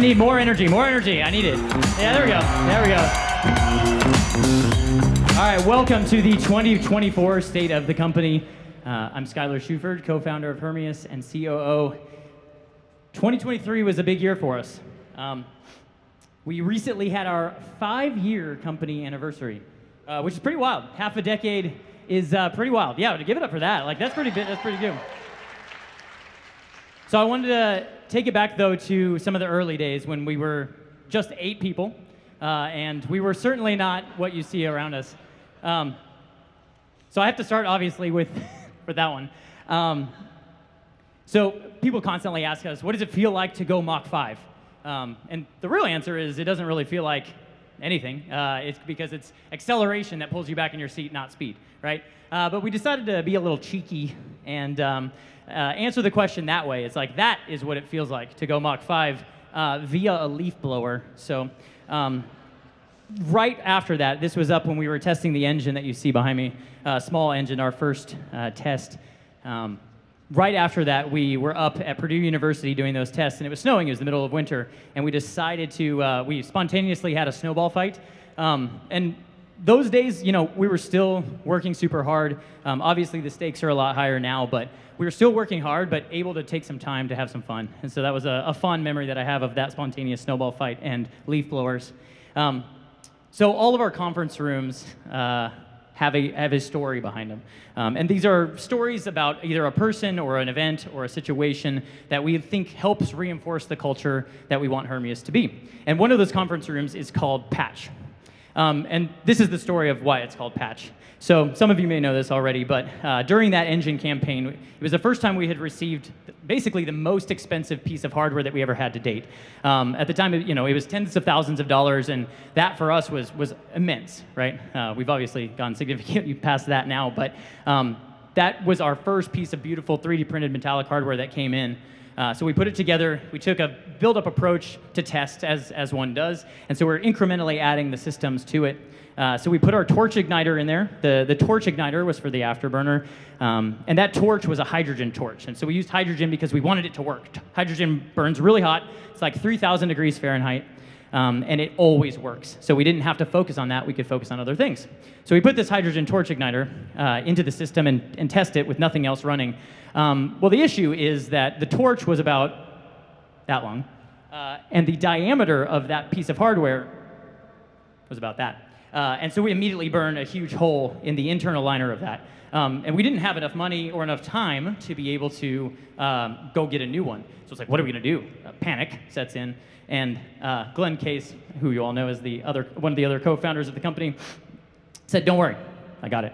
need more energy, more energy. I need it. Yeah, there we go. There we go. All right, welcome to the 2024 State of the Company. I'm Skylar Shuford, co-founder of Hermeus and COO. 2023 was a big year for us. We recently had our 5-year company anniversary, which is pretty wild. Half a decade is pretty wild. Yeah, to give it up for that. Like, that's pretty good. So I wanted to take it back, though, to some of the early days when we were just 8 people, and we were certainly not what you see around us. So I have to start, obviously, with that one. So people constantly ask us, what does it feel like to go Mach 5? And the real answer is it doesn't really feel like anything. It's because it's acceleration that pulls you back in your seat, not speed, right? But we decided to be a little cheeky and answer the question that way. It's like, that is what it feels like to go Mach 5 via a leaf blower. So right after that, this was up when we were testing the engine that you see behind me, small engine, our first test. Right after that, we were up at Purdue University doing those tests, and it was snowing. It was the middle of winter, and we decided to, we spontaneously had a snowball fight. And those days, you know, we were still working super hard. Obviously, the stakes are a lot higher now, but we were still working hard, but able to take some time to have some fun. And so that was a fond memory that I have of that spontaneous snowball fight and leaf blowers. So all of our conference rooms have a story behind them. And these are stories about either a person or an event or a situation that we think helps reinforce the culture that we want Hermeus to be. And one of those conference rooms is called Patch. And this is the story of why it's called Patch. So some of you may know this already, but during that engine campaign, it was the first time we had received basically the most expensive piece of hardware that we ever had to date. At the time, it was tens of thousands of dollars, and that for us was immense, right? We've obviously gone significantly past that now, but that was our first piece of beautiful 3D printed metallic hardware that came in. So we put it together. We took a build-up approach to test, as one does, and so we're incrementally adding the systems to it. So we put our torch igniter in there. The torch igniter was for the afterburner, and that torch was a hydrogen torch. And so we used hydrogen because we wanted it to work. Hydrogen burns really hot. It's like 3,000 degrees Fahrenheit, and it always works. So we didn't have to focus on that. We could focus on other things. So we put this hydrogen torch igniter into the system and test it with nothing else running. Well, the issue is that the torch was about that long, and the diameter of that piece of hardware was about that. And so we immediately burned a huge hole in the internal liner of that. And we didn't have enough money or enough time to be able to go get a new one. So it's like, what are we going to do? Panic sets in. And Glenn Case, who you all know is one of the other co-founders of the company, said, don't worry, I got it.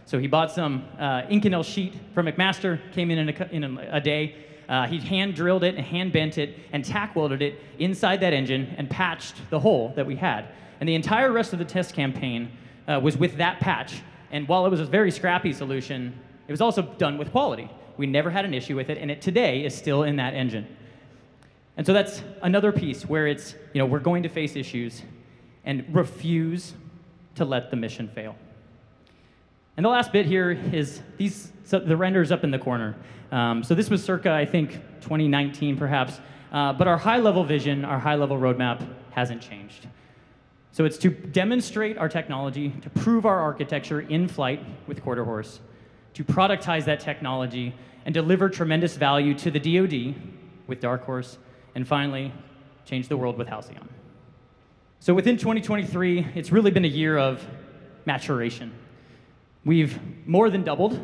So he bought some Inconel sheet from McMaster, came in a day. He hand drilled it and hand bent it and tack welded it inside that engine and patched the hole that we had. And the entire rest of the test campaign was with that patch. And while it was a very scrappy solution, it was also done with quality. We never had an issue with it, and it today is still in that engine. And so that's another piece where it's, we're going to face issues and refuse to let the mission fail. And the last bit here is the renders up in the corner. So this was circa, I think, 2019 perhaps. But our high-level vision, our high-level roadmap hasn't changed. So it's to demonstrate our technology, to prove our architecture in flight with Quarterhorse, to productize that technology, and deliver tremendous value to the DoD with Dark Horse, and finally, change the world with Halcyon. So within 2023, it's really been a year of maturation. We've more than doubled,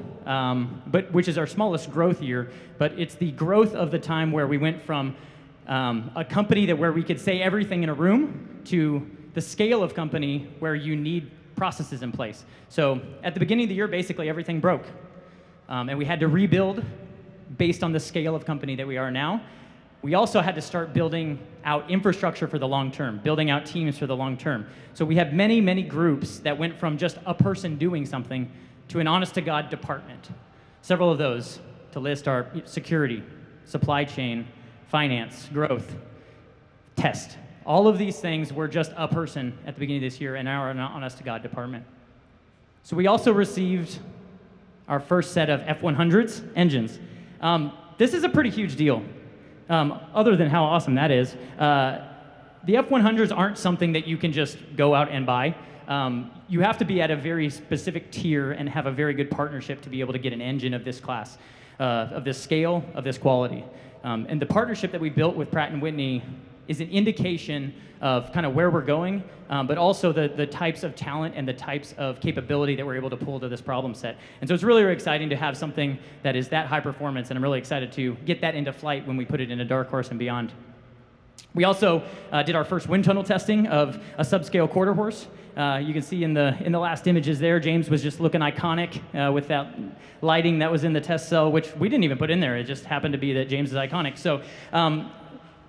which is our smallest growth year, but it's the growth of the time where we went from a company where we could say everything in a room to the scale of company where you need processes in place. So at the beginning of the year, basically everything broke. And we had to rebuild based on the scale of company that we are now. We also had to start building out infrastructure for the long term, building out teams for the long term. So we have many, many groups that went from just a person doing something to an honest-to-God department. Several of those to list are security, supply chain, finance, growth, test. All of these things were just a person at the beginning of this year and now are an honest-to-God department. So we also received our first set of F-100s engines. This is a pretty huge deal. Other than how awesome that is, The F-100s aren't something that you can just go out and buy. You have to be at a very specific tier and have a very good partnership to be able to get an engine of this class, of this scale, of this quality. And the partnership that we built with Pratt & Whitney is an indication of kind of where we're going, but also the types of talent and the types of capability that we're able to pull to this problem set. And so it's really, really exciting to have something that is that high performance, and I'm really excited to get that into flight when we put it into Dark Horse and beyond. We also did our first wind tunnel testing of a subscale quarter horse. You can see in the last images there, James was just looking iconic with that lighting that was in the test cell, which we didn't even put in there. It just happened to be that James is iconic. So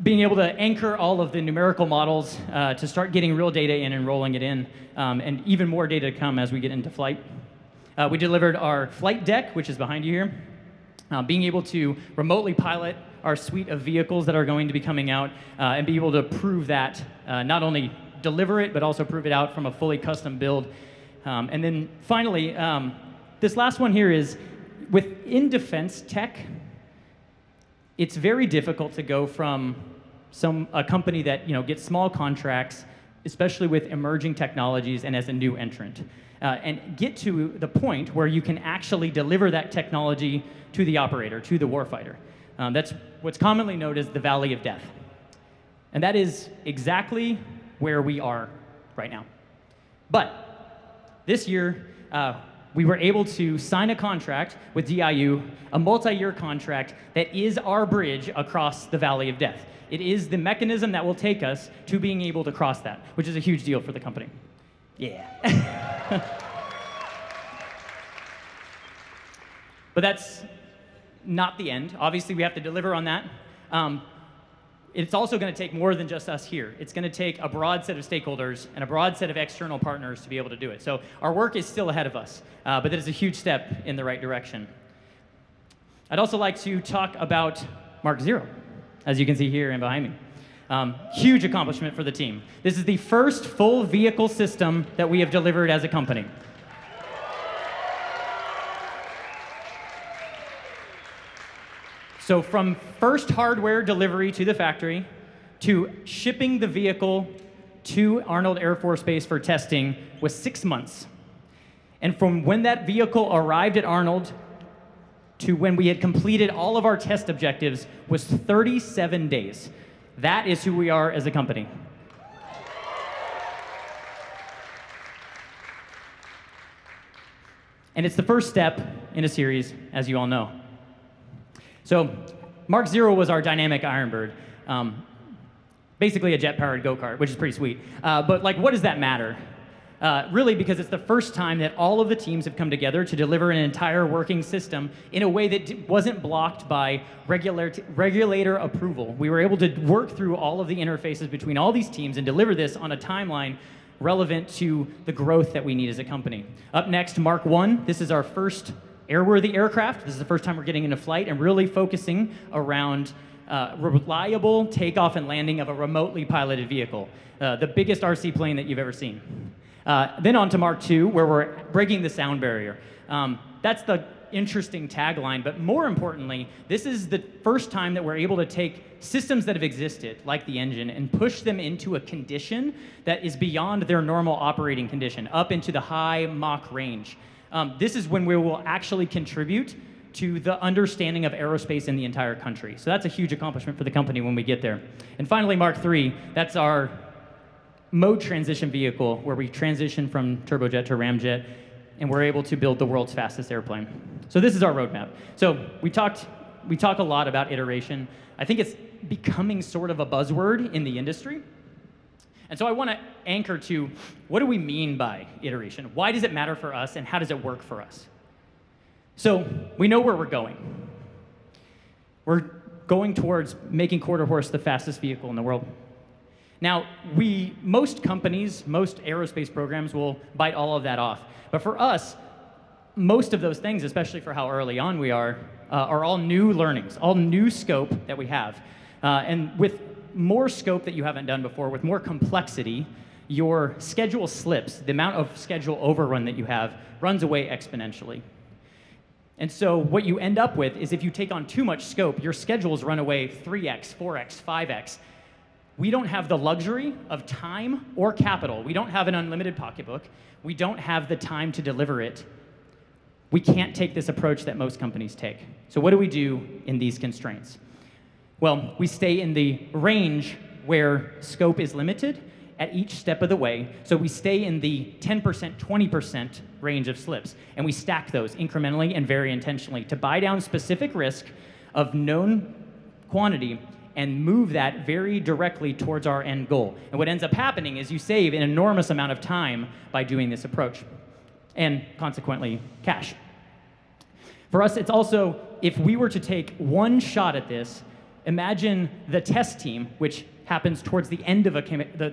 being able to anchor all of the numerical models to start getting real data in and rolling it in, and even more data to come as we get into flight. We delivered our flight deck, which is behind you here. Being able to remotely pilot our suite of vehicles that are going to be coming out and be able to prove that, not only deliver it, but also prove it out from a fully custom build. And then finally, this last one here is, within defense tech, it's very difficult to go from a company that gets small contracts, especially with emerging technologies and as a new entrant, and get to the point where you can actually deliver that technology to the operator, to the warfighter. That's what's commonly known as the Valley of Death. And that is exactly where we are right now. But this year, we were able to sign a contract with DIU, a multi-year contract that is our bridge across the Valley of Death. It is the mechanism that will take us to being able to cross that, which is a huge deal for the company. Yeah. But that's not the end. Obviously, we have to deliver on that. It's also going to take more than just us here. It's going to take a broad set of stakeholders and a broad set of external partners to be able to do it. So our work is still ahead of us, but it is a huge step in the right direction. I'd also like to talk about Mark 0, as you can see here and behind me. Huge accomplishment for the team. This is the first full vehicle system that we have delivered as a company. So from first hardware delivery to the factory, to shipping the vehicle to Arnold Air Force Base for testing was 6 months. And from when that vehicle arrived at Arnold to when we had completed all of our test objectives was 37 days. That is who we are as a company. And it's the first step in a series, as you all know. So Mark 0 was our dynamic Ironbird, basically a jet-powered go-kart, which is pretty sweet. But what does that matter? Really, because it's the first time that all of the teams have come together to deliver an entire working system in a way that wasn't blocked by regulator approval. We were able to work through all of the interfaces between all these teams and deliver this on a timeline relevant to the growth that we need as a company. Up next, Mark 1. This is our first airworthy aircraft. This is the first time we're getting into flight and really focusing around reliable takeoff and landing of a remotely piloted vehicle, the biggest RC plane that you've ever seen. Then on to Mark 2, where we're breaking the sound barrier. That's the interesting tagline, but more importantly, this is the first time that we're able to take systems that have existed, like the engine, and push them into a condition that is beyond their normal operating condition, up into the high Mach range. This is when we will actually contribute to the understanding of aerospace in the entire country. So that's a huge accomplishment for the company when we get there. And finally, Mark 3, that's our mode transition vehicle, where we transition from turbojet to ramjet, and we're able to build the world's fastest airplane. So this is our roadmap. So we talk a lot about iteration. I think it's becoming sort of a buzzword in the industry. And so I want to anchor to, what do we mean by iteration? Why does it matter for us, and how does it work for us? So we know where we're going. We're going towards making Quarterhorse the fastest vehicle in the world. Now, most companies, most aerospace programs will bite all of that off. But for us, most of those things, especially for how early on we are all new learnings, all new scope that we have. And with more scope that you haven't done before, with more complexity, your schedule slips. The amount of schedule overrun that you have runs away exponentially. And so what you end up with is, if you take on too much scope, your schedules run away 3x, 4x, 5x. We don't have the luxury of time or capital. We don't have an unlimited pocketbook. We don't have the time to deliver it. We can't take this approach that most companies take. So what do we do in these constraints? Well, we stay in the range where scope is limited at each step of the way. So we stay in the 10%, 20% range of slips, and we stack those incrementally and very intentionally to buy down specific risk of known quantity and move that very directly towards our end goal. And what ends up happening is you save an enormous amount of time by doing this approach, and consequently, cash. For us, it's also, if we were to take one shot at this, imagine the test team, which happens towards the end of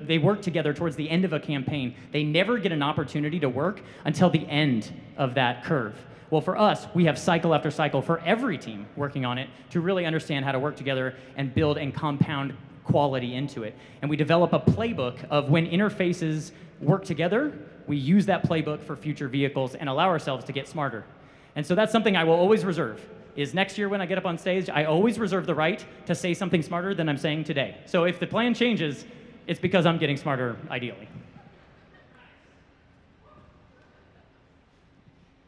they work together towards the end of a campaign. They never get an opportunity to work until the end of that curve. Well, for us, we have cycle after cycle for every team working on it to really understand how to work together and build and compound quality into it. And we develop a playbook of when interfaces work together, we use that playbook for future vehicles and allow ourselves to get smarter. And so that's something I will always reserve, is next year when I get up on stage, I always reserve the right to say something smarter than I'm saying today. So if the plan changes, it's because I'm getting smarter, ideally.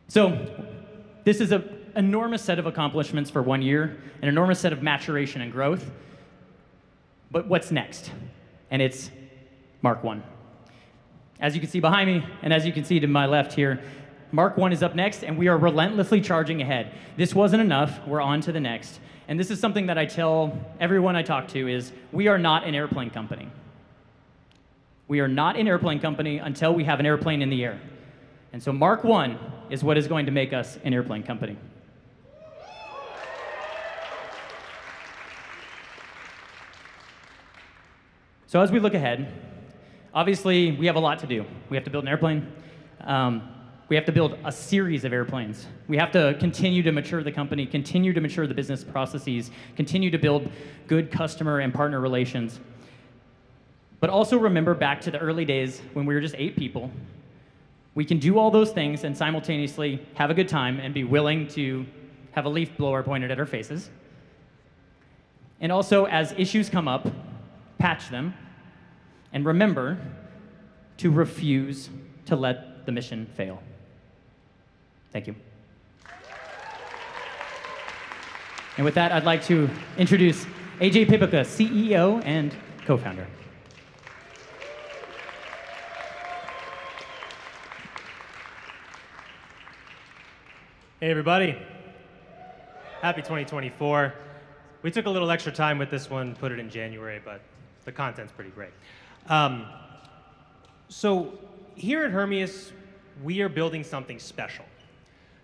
So this is an enormous set of accomplishments for 1 year, an enormous set of maturation and growth. But what's next? And it's Mark 1. As you can see behind me, and as you can see to my left here, Mark 1 is up next, and we are relentlessly charging ahead. This wasn't enough, we're on to the next. And this is something that I tell everyone I talk to is, we are not an airplane company. We are not an airplane company until we have an airplane in the air. And so Mark 1 is what is going to make us an airplane company. So as we look ahead, obviously we have a lot to do. We have to build an airplane. We have to build a series of airplanes. We have to continue to mature the company, continue to mature the business processes, continue to build good customer and partner relations. But also remember back to the early days when we were just 8 people. We can do all those things and simultaneously have a good time and be willing to have a leaf blower pointed at our faces. And also, as issues come up, patch them, and remember to refuse to let the mission fail. Thank you. And with that, I'd like to introduce AJ Pipa, CEO and co-founder. Hey everybody, happy 2024. We took a little extra time with this one, put it in January, but the content's pretty great. So here at Hermeus, we are building something special.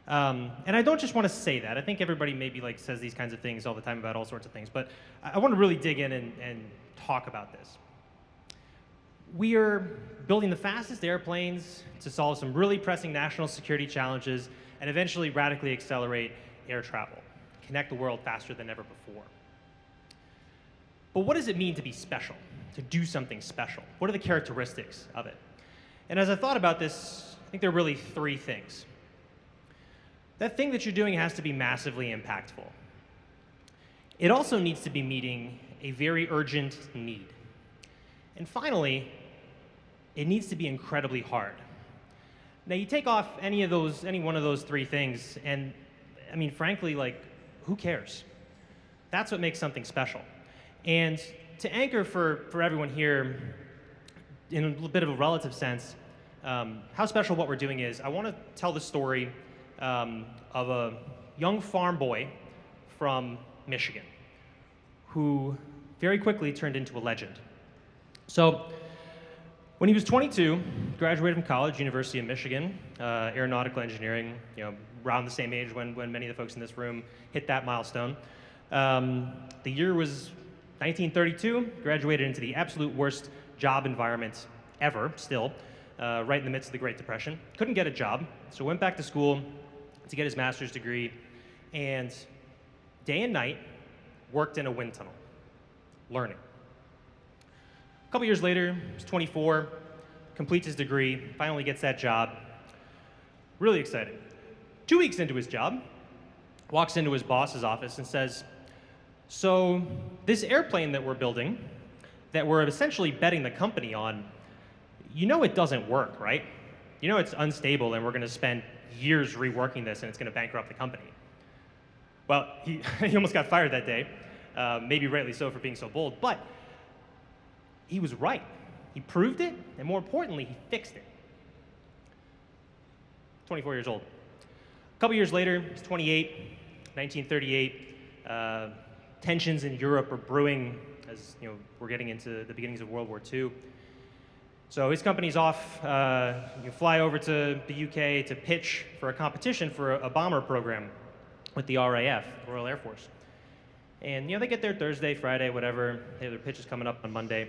And I don't just want to say that. I think everybody maybe says these kinds of things all the time about all sorts of things, but I want to really dig in and talk about this. We are building the fastest airplanes to solve some really pressing national security challenges and eventually radically accelerate air travel, connect the world faster than ever before. But what does it mean to be special, to do something special? What are the characteristics of it? And as I thought about this, I think there are really 3 things. That thing that you're doing has to be massively impactful. It also needs to be meeting a very urgent need. And finally, it needs to be incredibly hard. Now you take off any one of those 3 things, and I mean, frankly, who cares? That's what makes something special. And to anchor for everyone here, in a little bit of a relative sense, how special what we're doing is, I want to tell the story of a young farm boy from Michigan who very quickly turned into a legend. So when he was 22, graduated from college, University of Michigan, aeronautical engineering, around the same age when many of the folks in this room hit that milestone. The year was 1932, graduated into the absolute worst job environment ever, still, right in the midst of the Great Depression. Couldn't get a job, so went back to school to get his master's degree, and day and night worked in a wind tunnel, learning. A couple years later, he's 24, completes his degree, finally gets that job. Really exciting. 2 weeks into his job, walks into his boss's office and says, "So this airplane that we're building, that we're essentially betting the company on, it doesn't work, right? It's unstable and we're going to spend years reworking this and it's going to bankrupt the company. Well, he almost got fired that day, maybe rightly so for being so bold, but he was right. He proved it, and more importantly, he fixed it. 24 years old. A couple years later, he's 28, 1938. Tensions in Europe are brewing as we're getting into the beginnings of World War II. So his company's off, fly over to the UK to pitch for a competition for a bomber program with the RAF, the Royal Air Force. And they get there Thursday, Friday, whatever. They have their pitches coming up on Monday.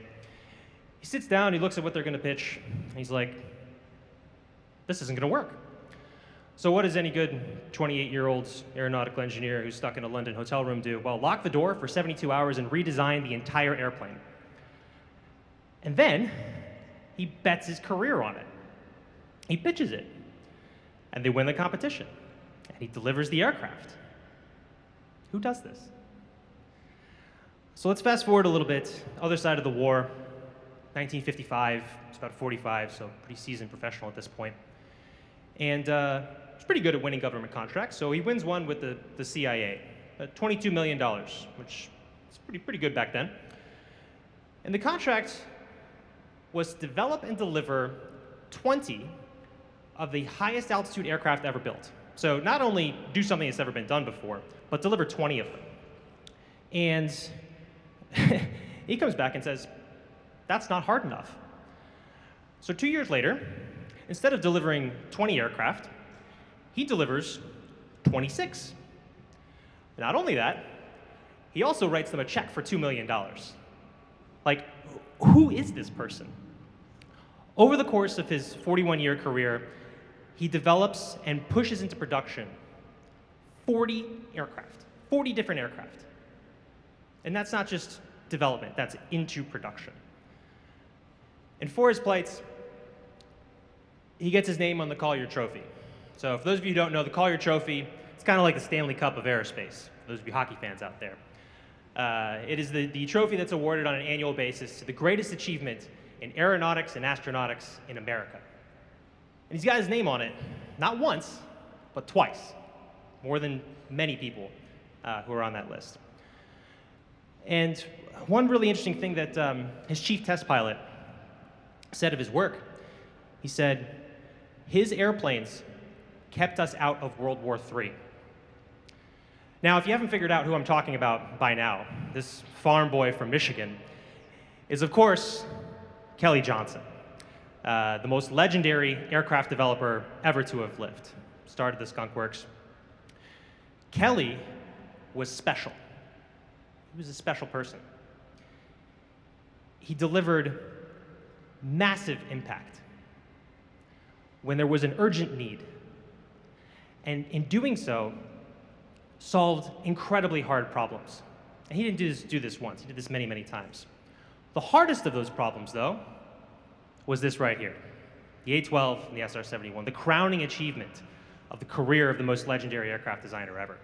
He sits down, he looks at what they're gonna pitch, and he's like, this isn't gonna work. So what does any good 28-year-old aeronautical engineer who's stuck in a London hotel room do? Well, lock the door for 72 hours and redesign the entire airplane. And then he bets his career on it. He pitches it, and they win the competition, and he delivers the aircraft. Who does this? So let's fast forward a little bit, other side of the war, 1955, he's about 45, so pretty seasoned professional at this point. And he's pretty good at winning government contracts, so he wins one with the CIA, $22 million, which is pretty good back then. And the contract was to develop and deliver 20 of the highest altitude aircraft ever built. So not only do something that's never been done before, but deliver 20 of them. And he comes back and says, that's not hard enough. So 2 years later, instead of delivering 20 aircraft, he delivers 26. Not only that, he also writes them a check for $2 million. Like, who is this person? Over the course of his 41-year career, he develops and pushes into production 40 aircraft, 40 different aircraft. And that's not just development, that's into production. And for his flights, he gets his name on the Collier Trophy. So for those of you who don't know, the Collier Trophy, it's kind of like the Stanley Cup of aerospace, for those of you hockey fans out there. It is the trophy that's awarded on an annual basis to the greatest achievement in aeronautics and astronautics in America. And he's got his name on it, not once, but twice, more than many people who are on that list. And one really interesting thing that his chief test pilot said of his work, he said, his airplanes kept us out of World War III. Now, if you haven't figured out who I'm talking about by now, this farm boy from Michigan is, of course, Kelly Johnson, the most legendary aircraft developer ever to have lived. Started the Skunk Works. Kelly was special. He was a special person. He delivered massive impact when there was an urgent need. And in doing so, solved incredibly hard problems. And he didn't do this once, he did this many, many times. The hardest of those problems, though, was this right here, the A-12 and the SR-71, the crowning achievement of the career of the most legendary aircraft designer ever.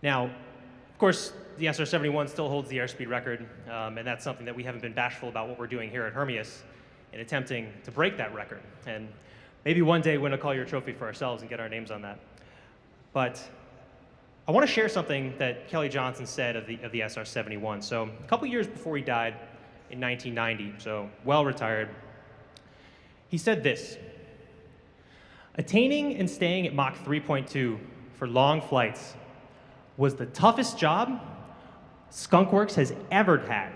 Now, of course, the SR-71 still holds the airspeed record, and that's something that we haven't been bashful about what we're doing here at Hermeus in attempting to break that record. And maybe one day win a Collier Trophy for ourselves and get our names on that. But I want to share something that Kelly Johnson said of the SR-71. So a couple years before he died in 1990, so well retired, he said this: attaining and staying at Mach 3.2 for long flights was the toughest job Skunk Works has ever had,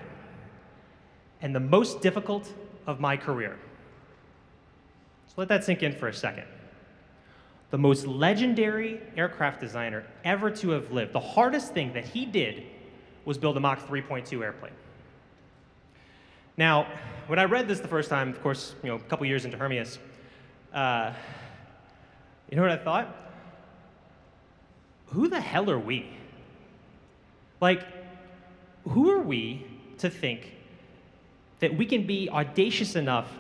and the most difficult of my career. So let that sink in for a second. The most legendary aircraft designer ever to have lived, the hardest thing that he did was build a Mach 3.2 airplane. Now, when I read this the first time, of course, a couple years into Hermeus, you know what I thought? Who the hell are we? Like, who are we to think that we can be audacious enough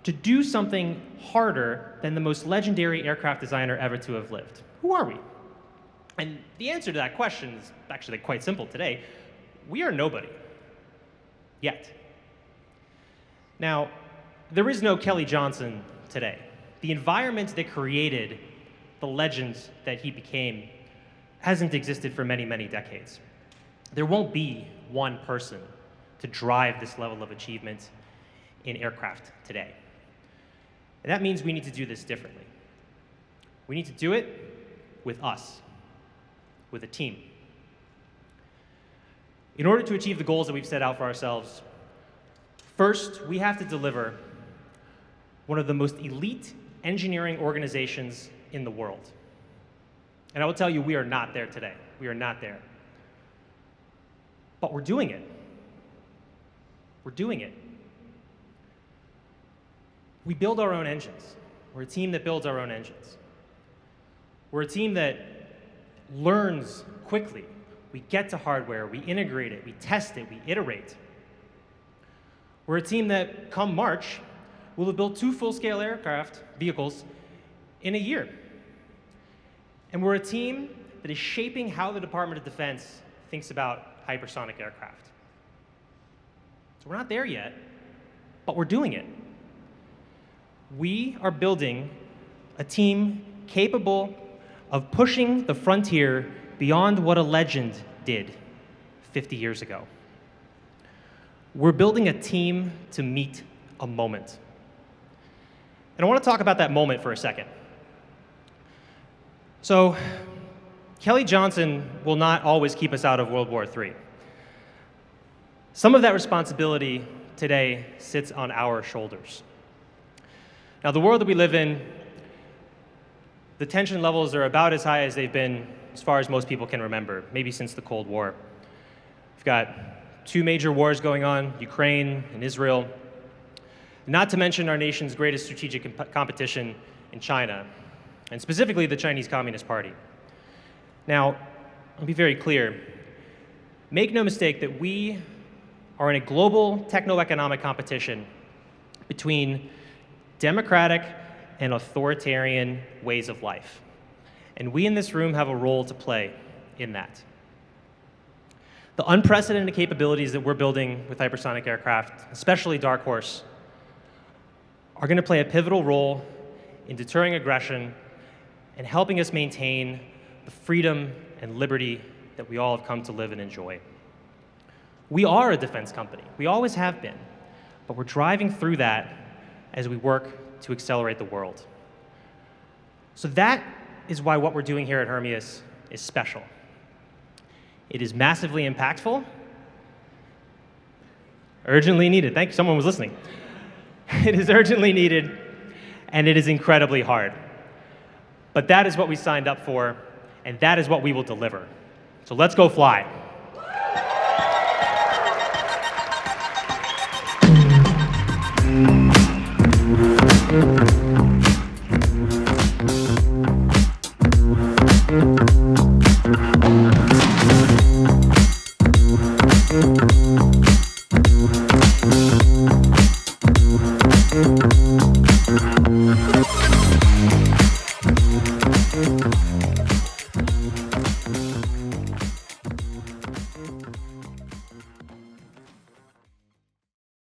to do something harder than the most legendary aircraft designer ever to have lived? Who are we? And the answer to that question is actually quite simple today. We are nobody. Yet. Now, there is no Kelly Johnson today. The environment that created the legend that he became hasn't existed for many, many decades. There won't be one person to drive this level of achievement in aircraft today. And that means we need to do this differently. We need to do it with us, with a team. In order to achieve the goals that we've set out for ourselves, first, we have to deliver one of the most elite engineering organizations in the world. And I will tell you, we are not there today. We are not there. But we're doing it. We're doing it. We build our own engines. We're a team that builds our own engines. We're a team that learns quickly. We get to hardware, we integrate it, we test it, we iterate. We're a team that, come March, will have built 2 full-scale aircraft vehicles in a year. And we're a team that is shaping how the Department of Defense thinks about hypersonic aircraft. So we're not there yet, but we're doing it. We are building a team capable of pushing the frontier beyond what a legend did 50 years ago. We're building a team to meet a moment. And I want to talk about that moment for a second. So, Kelly Johnson will not always keep us out of World War III. Some of that responsibility today sits on our shoulders. Now, the world that we live in, the tension levels are about as high as they've been as far as most people can remember, maybe since the Cold War. We've got 2 major wars going on, Ukraine and Israel, not to mention our nation's greatest strategic competition in China, and specifically the Chinese Communist Party. Now, I'll be very clear. Make no mistake that we are in a global techno-economic competition between democratic and authoritarian ways of life. And we in this room have a role to play in that. The unprecedented capabilities that we're building with hypersonic aircraft, especially Dark Horse, are going to play a pivotal role in deterring aggression and helping us maintain the freedom and liberty that we all have come to live and enjoy. We are a defense company. We always have been. But we're driving through that as we work to accelerate the world. So that is why what we're doing here at Hermeus is special. It is massively impactful, urgently needed. Thank you, someone was listening. It is urgently needed, and it is incredibly hard. But that is what we signed up for, and that is what we will deliver. So let's go fly. Thank you.